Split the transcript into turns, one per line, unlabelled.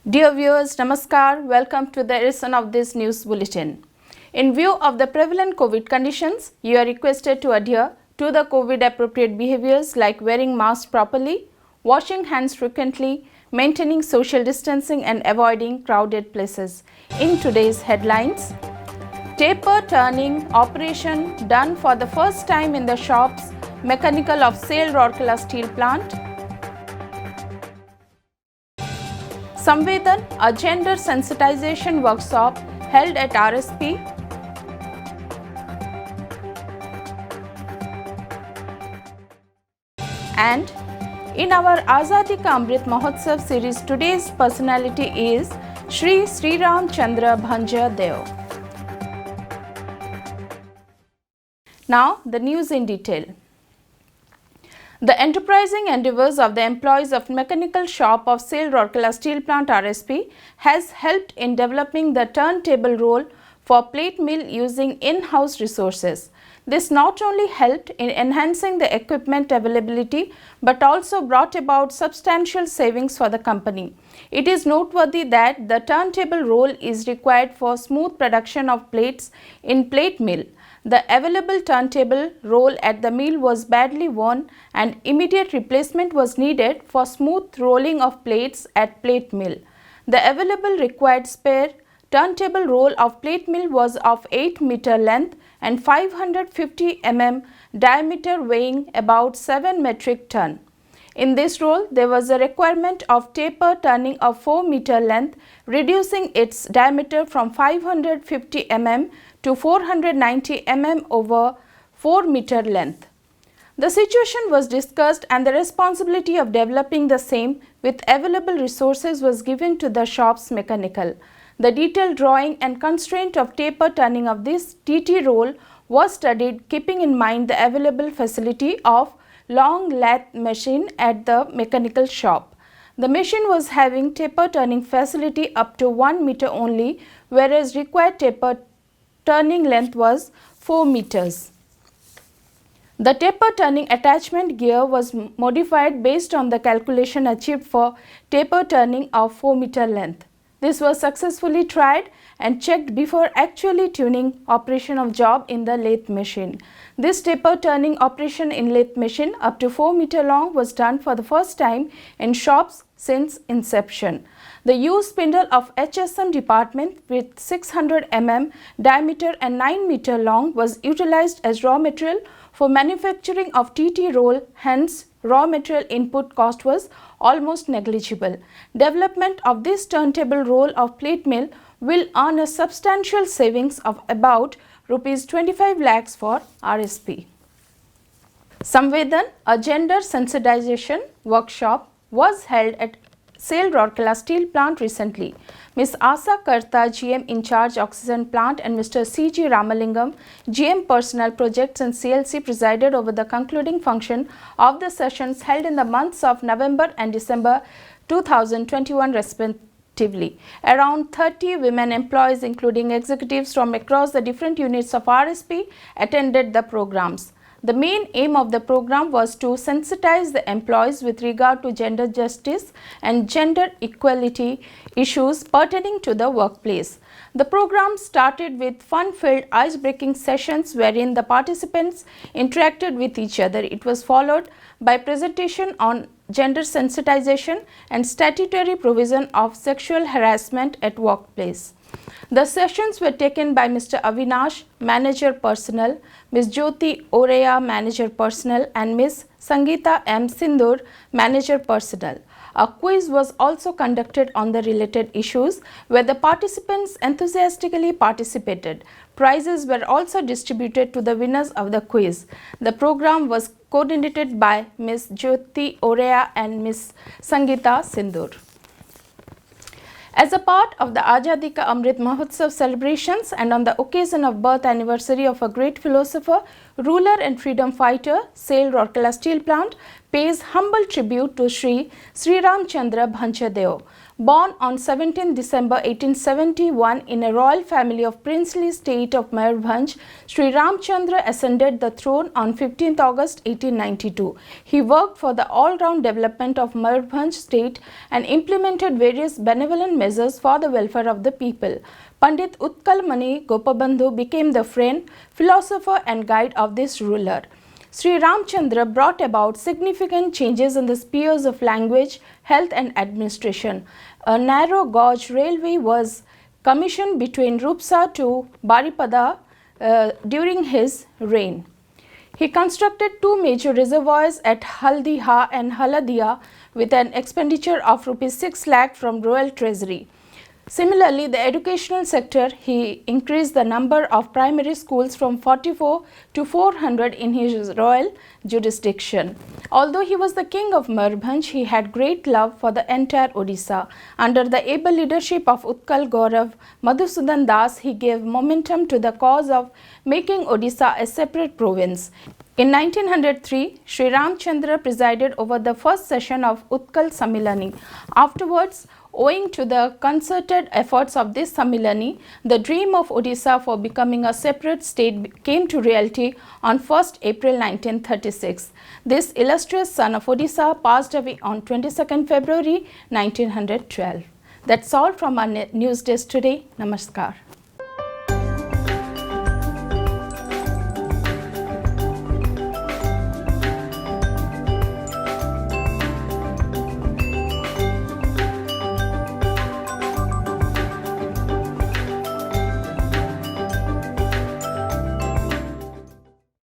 Dear viewers, Namaskar. Welcome to the edition of this news bulletin. In view of the prevalent COVID conditions, you are requested to adhere to the COVID appropriate behaviors like wearing masks properly, washing hands frequently, maintaining social distancing and avoiding crowded places. In today's headlines, taper turning operation done for the first time in the shops mechanical of SAIL Rourkela steel plant. Samvedan, a gender sensitization workshop held at RSP. And in our Azadi Ka Amrit Mahotsav series, today's personality is Shri Sri Ram Chandra Bhanja Deo. Now the news in detail. The enterprising endeavours of the employees of mechanical shop of SAIL Rourkela Steel Plant RSP has helped in developing the turntable roll for plate mill using in-house resources. This not only helped in enhancing the equipment availability but also brought about substantial savings for the company. It is noteworthy that the turntable roll is required for smooth production of plates in plate mill. The available turntable roll at the mill was badly worn and immediate replacement was needed for smooth rolling of plates at plate mill. The available required spare turntable roll of plate mill was of 8 meter length and 550 mm diameter, weighing about 7 metric ton. In this roll, there was a requirement of taper turning of 4 meter length, reducing its diameter from 550 mm to 490 mm over 4 meter length. The situation was discussed and the responsibility of developing the same with available resources was given to the shop's mechanical. The detailed drawing and constraint of taper turning of this TT roll was studied, keeping in mind the available facility of long lathe machine at the mechanical shop. The machine was having taper turning facility up to 1 meter only, whereas required taper turning length was 4 meters. The taper turning attachment gear was modified based on the calculation achieved for taper turning of 4 meter length. This was successfully tried and checked before actually tuning operation of job in the lathe machine. This taper turning operation in lathe machine up to 4 meter long was done for the first time in shops since inception. The used spindle of HSM department with 600 mm diameter and 9 meter long was utilized as raw material for manufacturing of TT roll, hence raw material input cost was almost negligible. Development of this turntable roll of plate mill will earn a substantial savings of about Rs 25 lakhs for RSP. Samvedan, a gender sensitization workshop, was held at SAIL Rourkela Steel Plant recently. Ms. Asa Karta, GM in charge Oxygen Plant, and Mr. C.G. Ramalingam, GM Personnel Projects and CLC, presided over the concluding function of the sessions held in the months of November and December 2021 respectively. Around 30 women employees, including executives from across the different units of RSP, attended the programs. The main aim of the program was to sensitize the employees with regard to gender justice and gender equality issues pertaining to the workplace. The program started with fun-filled ice-breaking sessions wherein the participants interacted with each other. It was followed by presentation on gender sensitization and statutory provision of sexual harassment at workplace. The sessions were taken by Mr. Avinash, Manager Personnel, Ms. Jyoti Oreya, Manager Personnel, and Ms. Sangeeta M. Sindur, Manager Personnel. A quiz was also conducted on the related issues where the participants enthusiastically participated. Prizes were also distributed to the winners of the quiz. The program was coordinated by Ms. Jyoti Oreya and Ms. Sangeeta Sindur. As a part of the Azadi Ka Amrit Mahotsav celebrations and on the occasion of birth anniversary of a great philosopher, ruler and freedom fighter, SAIL Rourkela Steel Plant pays humble tribute to Shri Sri Ram Chandra Bhanja Deo. Born on 17 December 1871 in a royal family of princely state of Mayurbhanj, Sri Ramchandra ascended the throne on 15 August 1892. He worked for the all-round development of Mayurbhanj state and implemented various benevolent measures for the welfare of the people. Pandit Utkal Mani Gopabandhu became the friend, philosopher and guide of this ruler. Sri Ramchandra brought about significant changes in the spheres of language, health and administration. A narrow gauge railway was commissioned between Rupsa to Baripada during his reign. He constructed two major reservoirs at Haldiha and Haladia with an expenditure of Rs 6 lakh from royal treasury. Similarly, the educational sector, he increased the number of primary schools from 44 to 400 in his royal jurisdiction. Although he was the king of Mayurbhanj, he had great love for the entire Odisha. Under the able leadership of Utkal Gaurav Madhusudan Das, he gave momentum to the cause of making Odisha a separate province. In 1903, Sri Ramchandra presided over the first session of Utkal Samilani. Afterwards, owing to the concerted efforts of this Samilani, the dream of Odisha for becoming a separate state came to reality on 1st April 1936. This illustrious son of Odisha passed away on 22nd February 1912. That's all from our news desk today. Namaskar.